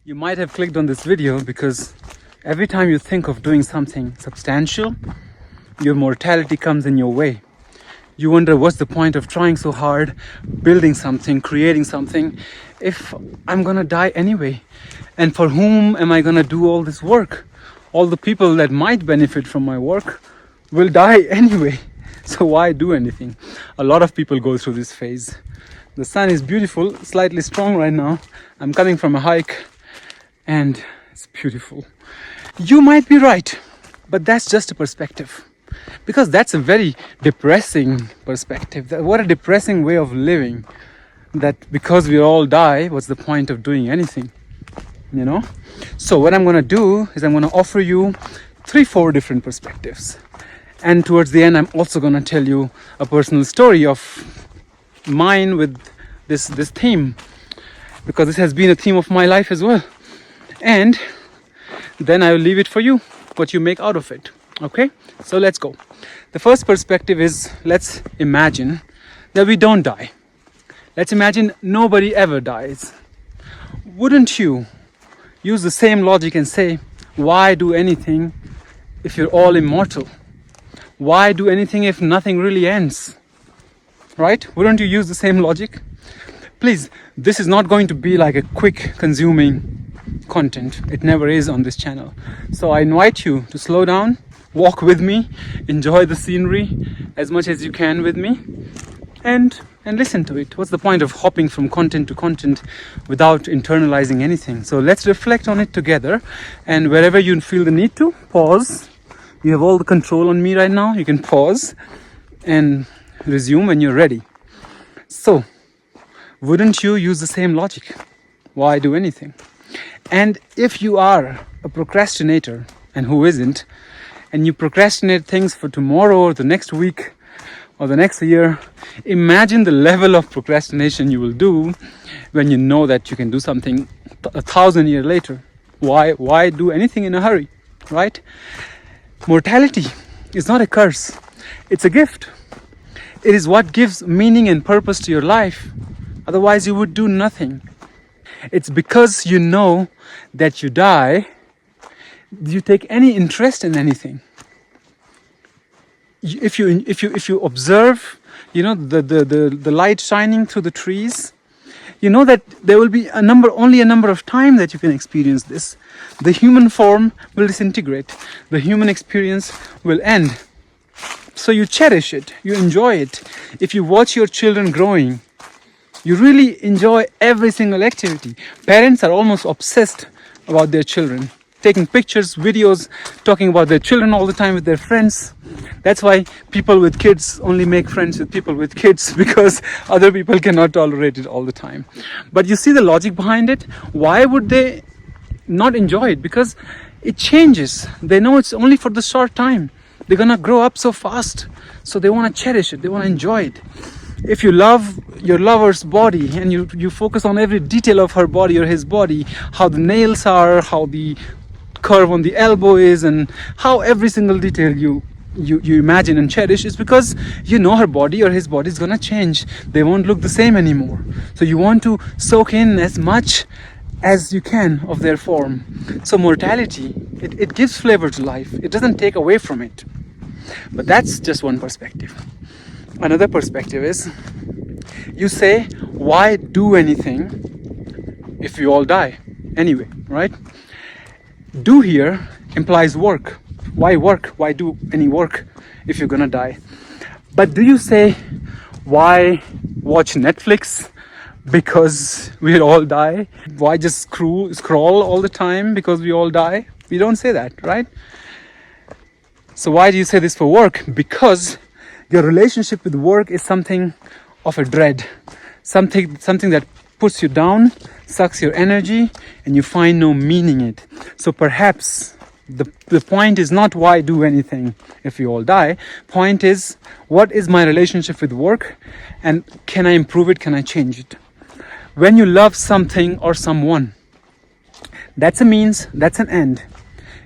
You might have clicked on this video because every time you think of doing something substantial, your mortality comes in your way. You wonder, what's the point of trying so hard, building something, creating something, if I'm gonna die anyway? And for whom am I gonna do all this work? All the people that might benefit from my work will die anyway. So why do anything? A lot of people go through this phase. The sun is beautiful, slightly strong right now. I'm coming from a hike and it's beautiful. You might be right, but that's just a perspective. Because that's a very depressing perspective. What a depressing way of living. That because we all die, what's the point of doing anything? You know? So what I'm going to do is I'm going to offer you 3-4 different perspectives. And towards the end, I'm also going to tell you a personal story of mine with this theme. Because this has been a theme of my life as well. And then I will leave it for you, what you make out of it. Okay, so let's go. The first perspective is, let's imagine that we don't die. Let's imagine nobody ever dies. Wouldn't you use the same logic and say, why do anything if you're all immortal? Why do anything if nothing really ends? Right? Wouldn't you use the same logic? Please, this is not going to be like a quick consuming content. It never is on this channel. So I invite you to slow down, walk with me, enjoy the scenery as much as you can with me, and listen to it. What's the point of hopping from content to content without internalizing anything? So let's reflect on it together, and wherever you feel the need to, pause. You have all the control on me right now. You can pause and resume when you're ready. So, wouldn't you use the same logic? Why do anything? And if you are a procrastinator, and who isn't, and you procrastinate things for tomorrow or the next week or the next year, imagine the level of procrastination you will do when you know that you can do something 1,000 years later. Why do anything in a hurry, right? Mortality is not a curse. It's a gift. It is what gives meaning and purpose to your life. Otherwise, you would do nothing. It's because you know that you die, you take any interest in anything. If you observe, you know, the light shining through the trees, you know that there will be only a number of times that you can experience this. The human form will disintegrate. The human experience will end. So you cherish it, you enjoy it. If you watch your children growing, you really enjoy every single activity. Parents are almost obsessed about their children, taking pictures, videos, talking about their children all the time with their friends. That's why people with kids only make friends with people with kids, because other people cannot tolerate it all the time. But you see the logic behind it. Why would they not enjoy it? Because it changes. They know it's only for the short time. They're gonna grow up so fast, so they want to cherish it, they want to enjoy it. If you love your lover's body and you focus on every detail of her body or his body, how the nails are, how the curve on the elbow is, and how every single detail you imagine and cherish, is because you know her body or his body is gonna change. They won't look the same anymore. So you want to soak in as much as you can of their form. So mortality, it gives flavor to life. It doesn't take away from it. But that's just one perspective. Another perspective is, you say, why do anything if we all die anyway, right? Do here implies work. Why work? Why do any work if you're gonna die? But do you say, why watch Netflix because we all die? Why just scroll all the time because we all die? We don't say that, right? So why do you say this for work? Because your relationship with work is something of a dread, something that puts you down, sucks your energy, and you find no meaning in it. So perhaps the point is not why do anything if we all die. Point is, what is my relationship with work, and can I improve it? Can I change it? When you love something or someone, that's a means, that's an end.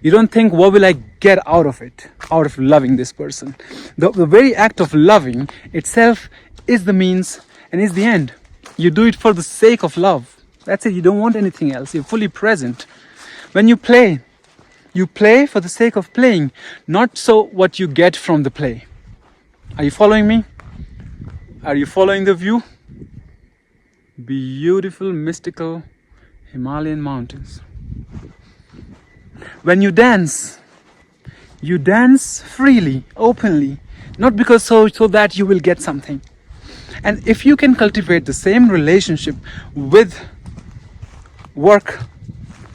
You don't think, what will I get out of it, out of loving this person? The very act of loving itself is the means and is the end. You do it for the sake of love. That's it. You don't want anything else. You're fully present. When you play for the sake of playing, not so what you get from the play. Are you following me? Are you following the view? Beautiful, mystical Himalayan mountains. When you dance freely, openly, not because so that you will get something. And if you can cultivate the same relationship with work,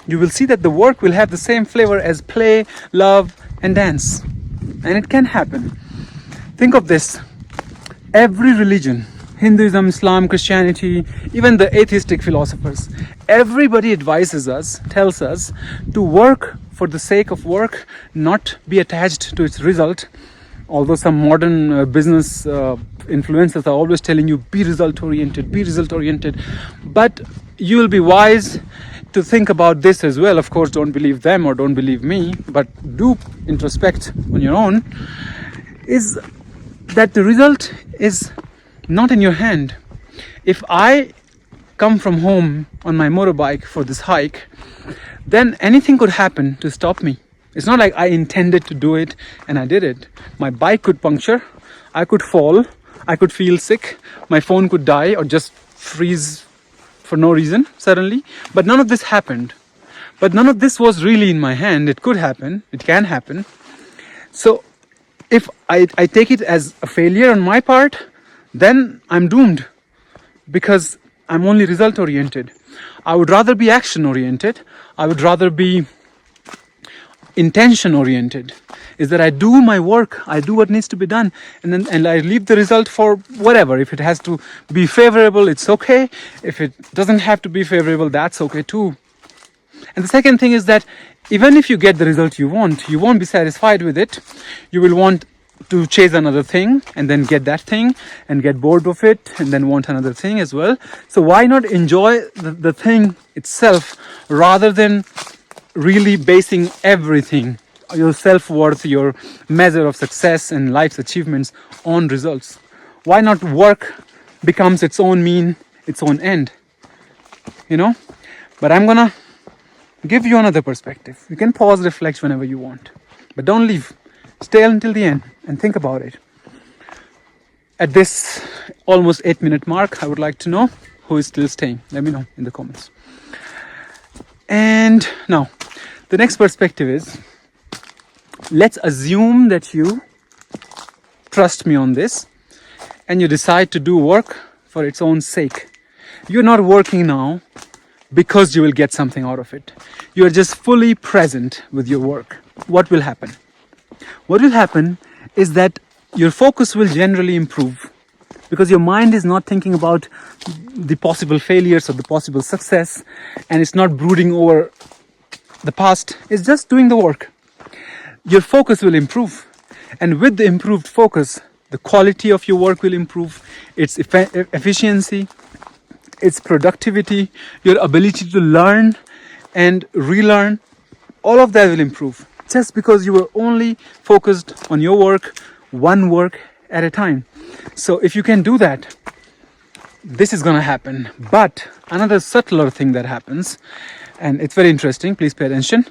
you will see that the work will have the same flavor as play, love, and dance. And it can happen. Think of this. Every religion, Hinduism, Islam, Christianity, even the atheistic philosophers, everybody advises us, tells us to work for the sake of work, not be attached to its result. Although some modern business influencers are always telling you, be result oriented. But you will be wise to think about this as well. Of course, don't believe them or don't believe me, but do introspect on your own. Is that the result is not in your hand. If I come from home on my motorbike for this hike, then anything could happen to stop me. It's not like I intended to do it and I did it. My bike could puncture, I could fall, I could feel sick, my phone could die or just freeze for no reason suddenly. But none of this happened. But none of this was really in my hand. It could happen, it can happen. So if I take it as a failure on my part, then I'm doomed because I'm only result oriented. I would rather be action oriented. I would rather be intention oriented. Is that I do my work, I do what needs to be done, and I leave the result for whatever. If it has to be favorable, it's okay. If it doesn't have to be favorable, that's okay too. And the second thing is that even if you get the result you won't be satisfied with it. You will want to chase another thing and then get that thing and get bored of it and then want another thing as well. So why not enjoy the thing itself rather than really basing everything, your self-worth, your measure of success and life's achievements on results? Why not work becomes its own mean, its own end? But I'm gonna give you another perspective. You can pause, reflect whenever you want, but don't leave. Stay until the end and think about it. At this almost 8-minute mark, I would like to know who is still staying. Let me know in the comments. And now, the next perspective is, let's assume that you trust me on this and you decide to do work for its own sake. You're not working now because you will get something out of it. You are just fully present with your work. What will happen? What will happen is that your focus will generally improve because your mind is not thinking about the possible failures or the possible success, and it's not brooding over the past. It's just doing the work. Your focus will improve, and with the improved focus, the quality of your work will improve, its efficiency, its productivity, your ability to learn and relearn, all of that will improve. Just because you were only focused on your work, one work at a time. So if you can do that, this is going to happen. But another subtler thing that happens, and it's very interesting, please pay attention.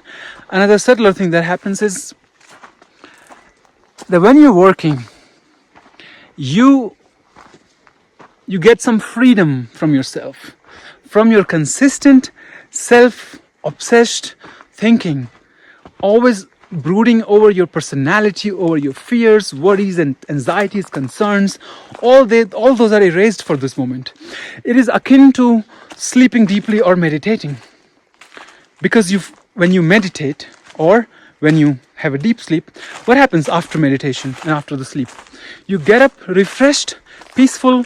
Another subtler thing that happens is that when you're working, you get some freedom from yourself, from your consistent self-obsessed thinking, always brooding over your personality, over your fears, worries and anxieties, concerns. All those are erased for this moment. It is akin to sleeping deeply or meditating. Because when you meditate or when you have a deep sleep, what happens after meditation and after the sleep? You get up refreshed, peaceful,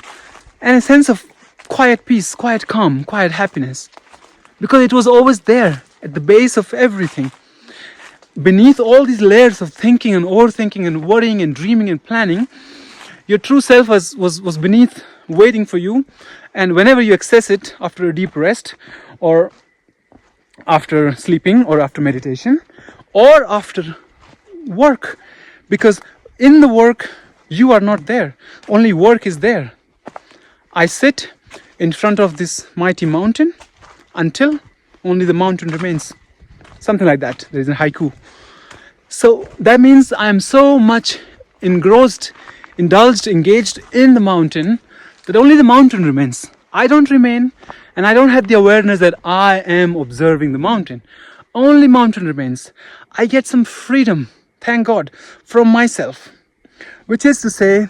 and a sense of quiet peace, quiet calm, quiet happiness. Because it was always there at the base of everything. Beneath all these layers of thinking and overthinking and worrying and dreaming and planning, your true self was beneath, waiting for you. And whenever you access it after a deep rest, or after sleeping, or after meditation, or after work, because in the work you are not there, only work is there. I sit in front of this mighty mountain until only the mountain remains. Something like that. There is a haiku. So that means I am so much engrossed, indulged, engaged in the mountain that only the mountain remains. I don't remain, and I don't have the awareness that I am observing the mountain. Only mountain remains. I get some freedom, thank God, from myself, which is to say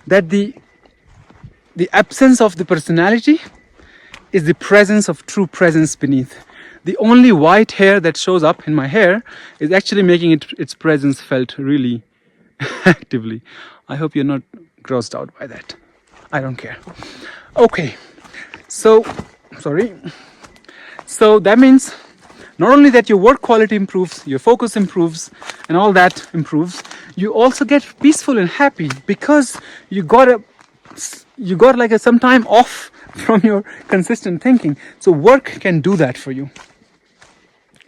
that the absence of the personality is the presence of true presence beneath. The only white hair that shows up in my hair is actually making its presence felt really actively. I hope you're not grossed out by that. I don't care. Okay, so that means not only that your work quality improves, your focus improves, and all that improves, you also get peaceful and happy because you got like some time off from your consistent thinking. So work can do that for you.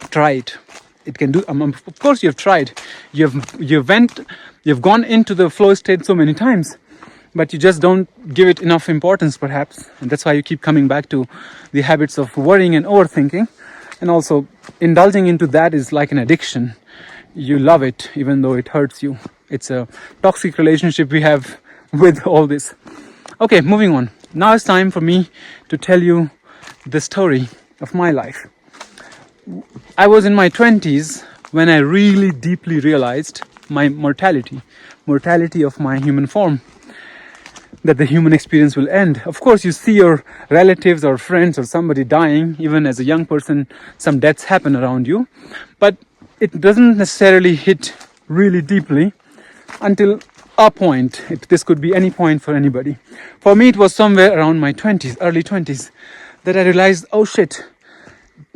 Try it. It can do. Of course, you've tried. You've gone into the flow state so many times, but you just don't give it enough importance, perhaps, and that's why you keep coming back to the habits of worrying and overthinking, and also indulging into that is like an addiction. You love it, even though it hurts you. It's a toxic relationship we have with all this. Okay, moving on. Now it's time for me to tell you the story of my life. I was in my 20s when I really deeply realized my mortality of my human form, that the human experience will end. Of course, you see your relatives or friends or somebody dying. Even as a young person, some deaths happen around you, but it doesn't necessarily hit really deeply until a point. This could be any point for anybody. For me, it was somewhere around my 20s, early 20s, that I realized, oh shit,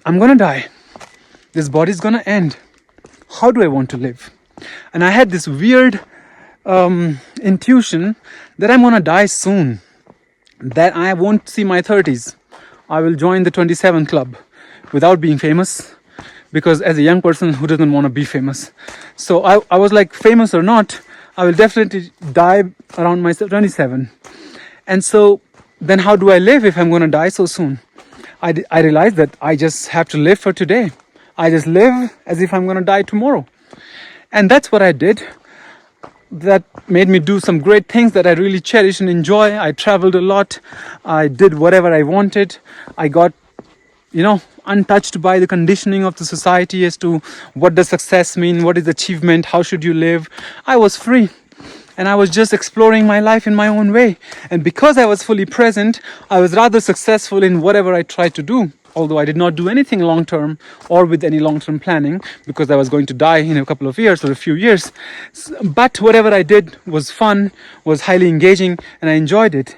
I'm gonna die. This body's gonna end. How do I want to live? And I had this weird intuition that I'm gonna die soon, that I won't see my 30s. I will join the 27 club without being famous, because as a young person, who doesn't want to be famous? So I was like, famous or not, I will definitely die around my 27. And so then how do I live if I'm gonna die so soon? I realized that I just have to live for today. I just live as if I'm gonna die tomorrow. And that's what I did. That made me do some great things that I really cherish and enjoy. I traveled a lot. I did whatever I wanted. I got, untouched by the conditioning of the society as to what does success mean, what is achievement, how should you live. I was free. And I was just exploring my life in my own way. And because I was fully present, I was rather successful in whatever I tried to do. Although I did not do anything long-term or with any long-term planning, because I was going to die in a couple of years or a few years. But whatever I did was fun, was highly engaging, and I enjoyed it.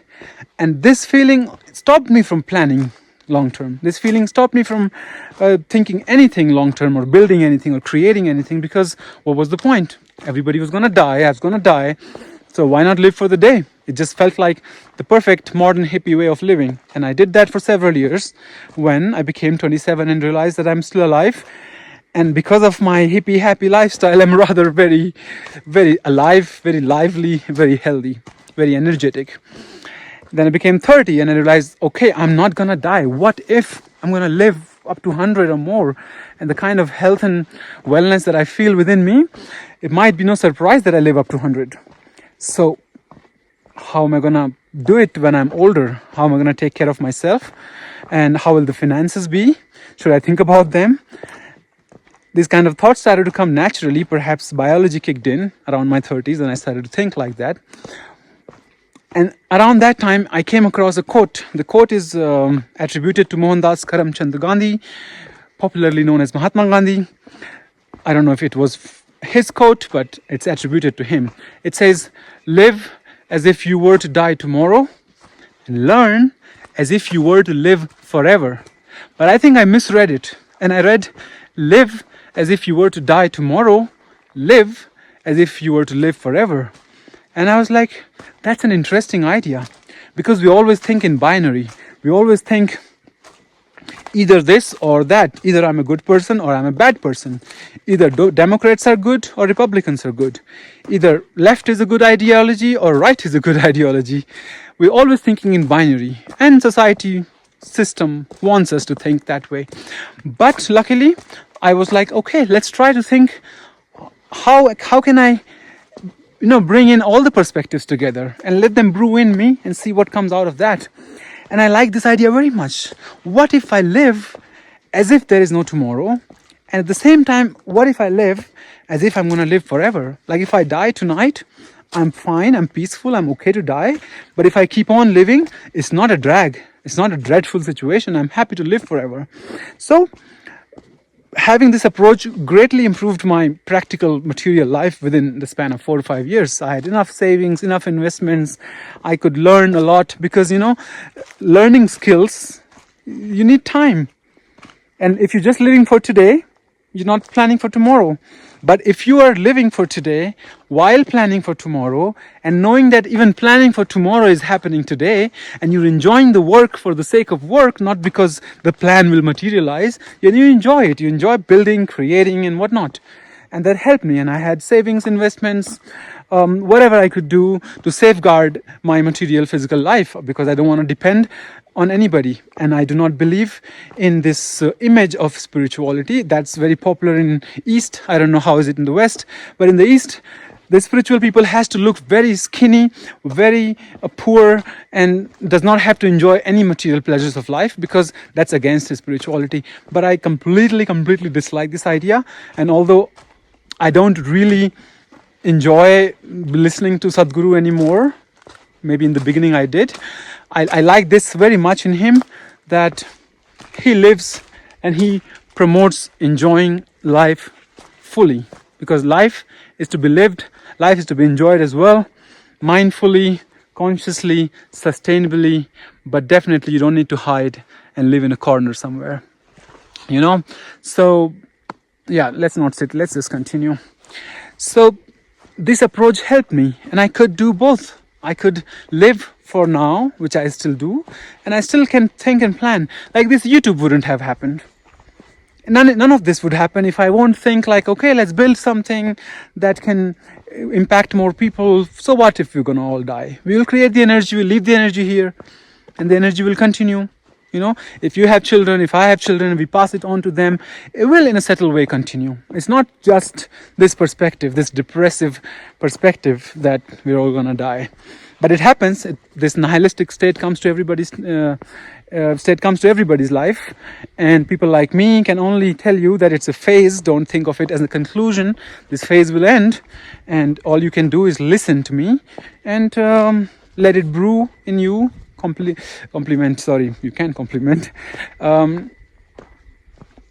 And this feeling stopped me from planning long-term. This feeling stopped me from thinking anything long-term or building anything or creating anything, because what was the point? Everybody was going to die. I was going to die. So why not live for the day? It just felt like the perfect modern hippie way of living. And I did that for several years when I became 27 and realized that I'm still alive. And because of my hippie happy lifestyle, I'm rather very, very alive, very lively, very healthy, very energetic. Then I became 30 and I realized, okay, I'm not going to die. What if I'm going to live up to 100 or more? And the kind of health and wellness that I feel within me, it might be no surprise that I live up to 100. So how am I going to do it when I'm older? How am I going to take care of myself? And how will the finances be? Should I think about them? These kind of thoughts started to come naturally. Perhaps biology kicked in around my 30s and I started to think like that. And around that time, I came across a quote. The quote is attributed to Mohandas Karamchand Gandhi, popularly known as Mahatma Gandhi. I don't know if it was his quote, but it's attributed to him. It says, live as if you were to die tomorrow, and learn as if you were to live forever. But I think I misread it. And I read, live as if you were to die tomorrow, live as if you were to live forever. And I was like, that's an interesting idea, because we always think in binary. We always think either this or that. Either I'm a good person or I'm a bad person. Either Democrats are good or Republicans are good. Either left is a good ideology or right is a good ideology. We're always thinking in binary. And society system wants us to think that way. But luckily, I was like, okay, let's try to think, how can I, bring in all the perspectives together and let them brew in me and see what comes out of that. And I like this idea very much. What if I live as if there is no tomorrow? And at the same time, what if I live as if I'm going to live forever? Like if I die tonight, I'm fine, I'm peaceful, I'm okay to die. But if I keep on living, it's not a drag. It's not a dreadful situation. I'm happy to live forever. So having this approach greatly improved my practical material life within the span of 4 to 5 years. I had enough savings, enough investments. I could learn a lot because, learning skills, you need time. And if you're just living for today, you're not planning for tomorrow. But if you are living for today while planning for tomorrow, and knowing that even planning for tomorrow is happening today, and you're enjoying the work for the sake of work, not because the plan will materialize, and you enjoy it. You enjoy building, creating, and whatnot. And that helped me. And I had savings, investments, whatever I could do to safeguard my material physical life, because I don't want to depend on anybody. And I do not believe in this image of spirituality that's very popular in East. I don't know how is it in the West, but in the East, the spiritual people has to look very skinny, very poor, and does not have to enjoy any material pleasures of life, because that's against his spirituality. But I completely dislike this idea. And although I don't really enjoy listening to Sadhguru anymore, maybe in the beginning I did, I like this very much in him, that he lives and he promotes enjoying life fully, because life is to be lived, life is to be enjoyed as well, mindfully, consciously, sustainably, but definitely you don't need to hide and live in a corner somewhere, So yeah, let's not sit, let's just continue. So this approach helped me, and I could do both. I could live for now, which I still do, and I still can think and plan. Like this YouTube wouldn't have happened. None of this would happen if I won't think like, okay, let's build something that can impact more people. So what if we're gonna all die? We will create the energy, we'll leave the energy here, and the energy will continue. If you have children, if I have children, we pass it on to them, it will in a subtle way continue. It's not just this perspective, this depressive perspective that we're all gonna die. But it happens. This nihilistic state comes to everybody's life, and people like me can only tell you that it's a phase. Don't think of it as a conclusion. This phase will end, and all you can do is listen to me and let it brew in you.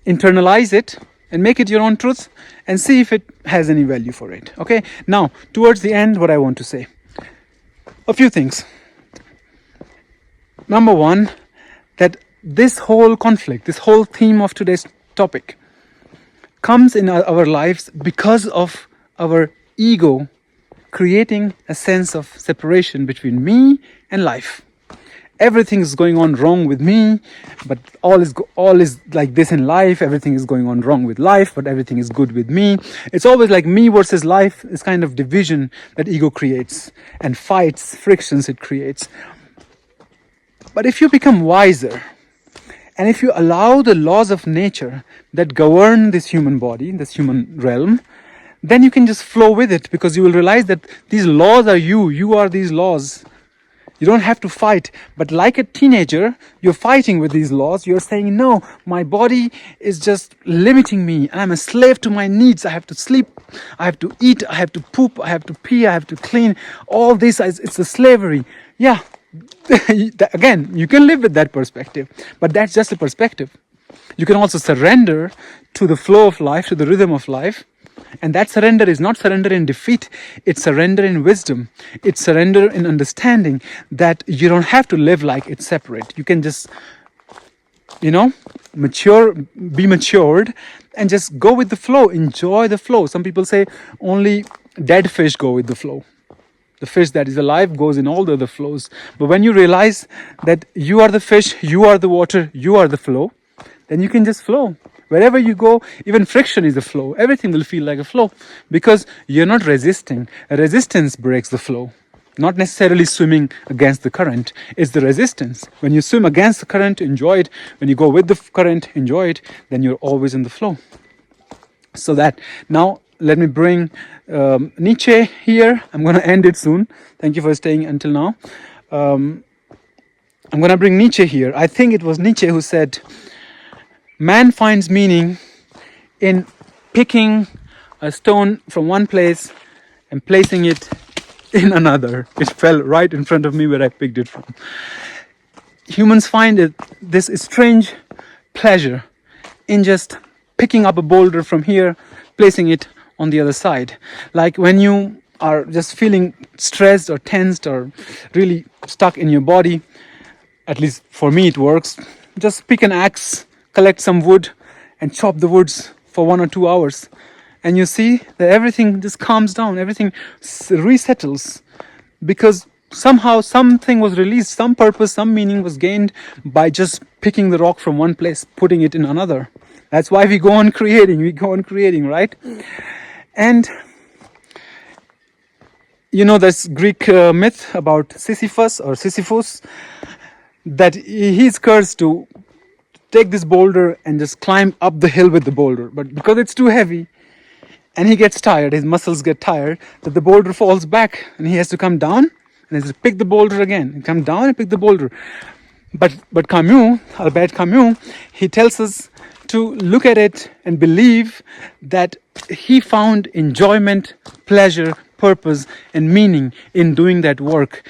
Internalize it and make it your own truth, and see if it has any value for it. Okay. Now, towards the end, what I want to say. A few things. Number one, that this whole conflict, this whole theme of today's topic comes in our lives because of our ego creating a sense of separation between me and life. Everything is going on wrong with me, but all is like this in life. Everything is going on wrong with life, but everything is good with me. It's always like me versus life, this kind of division that ego creates, and fights, frictions it creates. But if you become wiser, and if you allow the laws of nature that govern this human body, this human realm, then you can just flow with it, because you will realize that these laws are you are these laws. You don't have to fight. But like a teenager, you're fighting with these laws. You're saying, no, my body is just limiting me. I'm a slave to my needs. I have to sleep. I have to eat. I have to poop. I have to pee. I have to clean. All this, it's a slavery. Yeah. Again, you can live with that perspective. But that's just a perspective. You can also surrender to the flow of life, to the rhythm of life. And that surrender is not surrender in defeat. It's surrender in wisdom. It's surrender in understanding that you don't have to live like it's separate. You can just, be matured and just go with the flow. Enjoy the flow. Some people say only dead fish go with the flow. The fish that is alive goes in all the other flows. But when you realize that you are the fish, you are the water, you are the flow, then you can just flow. Wherever you go, even friction is a flow. Everything will feel like a flow because you're not resisting. Resistance breaks the flow. not necessarily swimming against the current. It's the resistance. When you swim against the current, enjoy it. When you go with the current, enjoy it. Then you're always in the flow. So that now let me bring Nietzsche here. I'm going to end it soon. Thank you for staying until now. I'm going to bring Nietzsche here. I think it was Nietzsche who said, man finds meaning in picking a stone from one place and placing it in another. It fell right in front of me where I picked it from. Humans find this strange pleasure in just picking up a boulder from here, placing it on the other side. Like when you are just feeling stressed or tensed or really stuck in your body, at least for me it works, just pick an axe, collect some wood and chop the woods for 1 or 2 hours. And you see that everything just calms down, everything resettles, because somehow something was released, some purpose, some meaning was gained by just picking the rock from one place, putting it in another. That's why we go on creating, right? And you know this Greek myth about Sisyphus, that he's cursed to take this boulder and just climb up the hill with the boulder. But because it's too heavy and he gets tired, his muscles get tired, that the boulder falls back and he has to come down and has to pick the boulder again and come down and pick the boulder. But Camus, Albert Camus, he tells us to look at it and believe that he found enjoyment, pleasure, purpose and meaning in doing that work.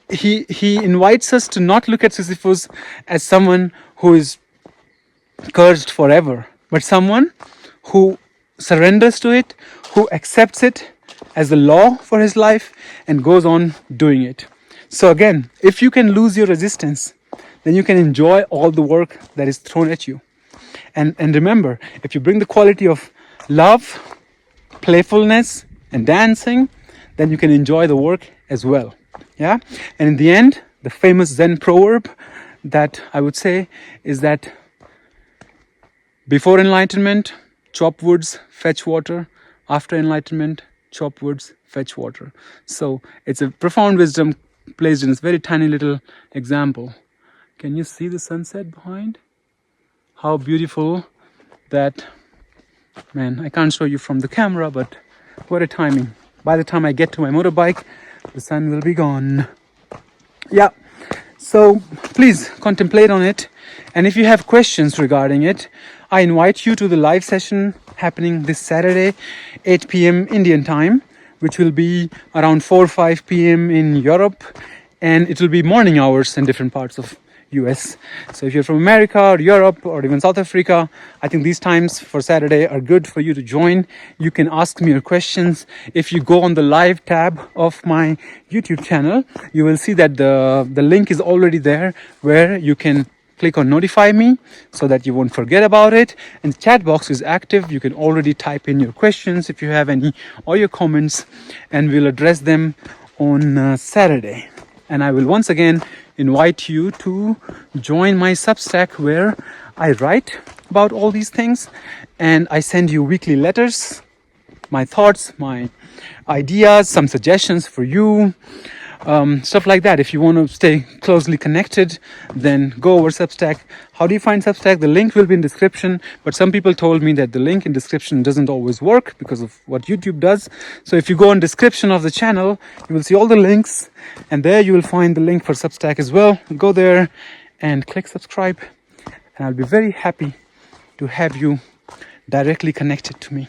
He invites us to not look at Sisyphus as someone who is cursed forever, but someone who surrenders to it, who accepts it as the law for his life and goes on doing it. So again, if you can lose your resistance, then you can enjoy all the work that is thrown at you. And remember, if you bring the quality of love, playfulness and dancing, then you can enjoy the work as well. Yeah? And in the end, the famous Zen proverb that I would say is that before enlightenment, chop woods, fetch water. After enlightenment, chop woods, fetch water. So it's a profound wisdom placed in this very tiny little example. Can you see the sunset behind? How beautiful that, man, I can't show you from the camera, but what a timing. By the time I get to my motorbike, the sun will be gone. Yeah, so please contemplate on it. And if you have questions regarding it, I invite you to the live session happening this Saturday, 8 p.m. Indian time, which will be around 4 or 5 p.m. in Europe. And it will be morning hours in different parts of US. So if you're from America or Europe or even South Africa, I think these times for Saturday are good for you to join. You can ask me your questions. If you go on the live tab of my YouTube channel, you will see that the link is already there where you can click on notify me so that you won't forget about it. And the chat box is active. You can already type in your questions if you have any or your comments, and we'll address them on Saturday. And I will once again invite you to join my Substack where I write about all these things and I send you weekly letters, my thoughts, my ideas, some suggestions for you, stuff like that. If you want to stay closely connected, then go over Substack. How do you find Substack? The link will be in description, but some people told me that the link in description doesn't always work because of what YouTube does. So if you go on description of the channel, you will see all the links, and there you will find the link for Substack as well. Go there and click subscribe, and I'll be very happy to have you directly connected to me.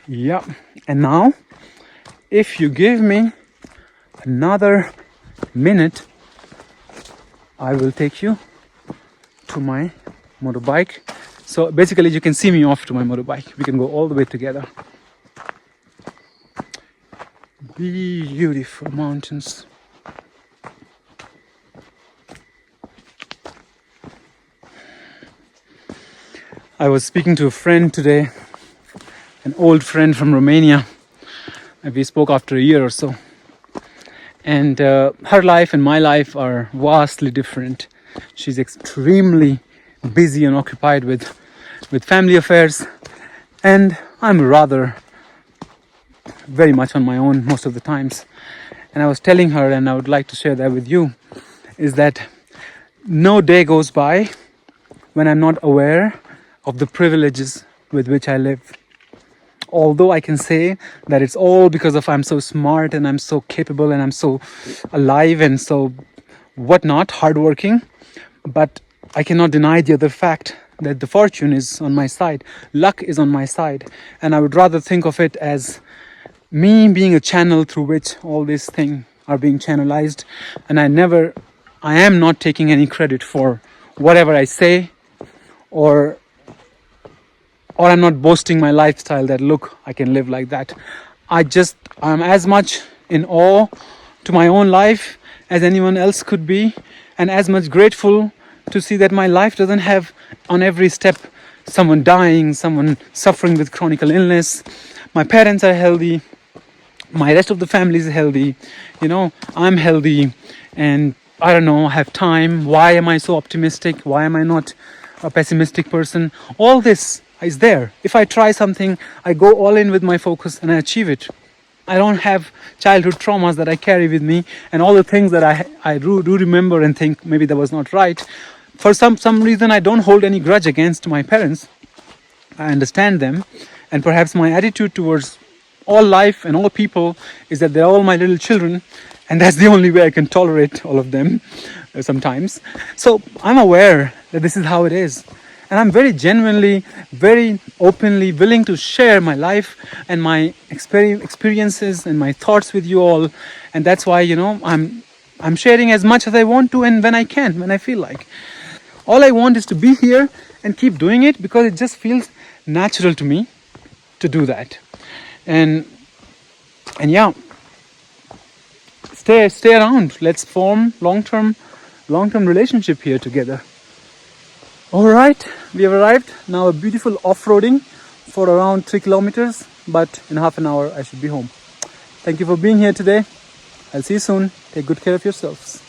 Yeah, and now if you give me another minute, I will take you to my motorbike. So basically you can see me off to my motorbike. We can go all the way together. Beautiful mountains. I was speaking to a friend today, an old friend from Romania. We spoke after a year or so. And her life and my life are vastly different. She's extremely busy and occupied with family affairs. And I'm rather very much on my own most of the times. And I was telling her, and I would like to share that with you, is that no day goes by when I'm not aware of the privileges with which I live. Although I can say that it's all because of I'm so smart and I'm so capable and I'm so alive and so whatnot, hardworking, but I cannot deny the other fact that the fortune is on my side, luck is on my side, and I would rather think of it as me being a channel through which all these things are being channelized, and I am not taking any credit for whatever I say, or I'm not boasting my lifestyle that look, I can live like that. I'm as much in awe to my own life as anyone else could be, and as much grateful to see that my life doesn't have on every step someone dying, someone suffering with chronic illness. My parents are healthy, my rest of the family is healthy, I'm healthy, and I don't know, I have time. Why am I so optimistic? Why am I not a pessimistic person? All this is there. If I try something, I go all in with my focus and I achieve it. I don't have childhood traumas that I carry with me, and all the things that I do remember and think maybe that was not right. For some reason, I don't hold any grudge against my parents. I understand them, and perhaps my attitude towards all life and all people is that they're all my little children, and that's the only way I can tolerate all of them sometimes. So I'm aware that this is how it is, and I'm very genuinely, very openly willing to share my life and my experiences and my thoughts with you all. And that's why I'm sharing as much as I want to, and when I can, when I feel like. All I want is to be here and keep doing it because it just feels natural to me to do that. And yeah, stay around. Let's form long-term relationship here together. All right, we have arrived. Now a beautiful off-roading for around 3 kilometers, but in half an hour I should be home. Thank you for being here today. I'll see you soon. Take good care of yourselves.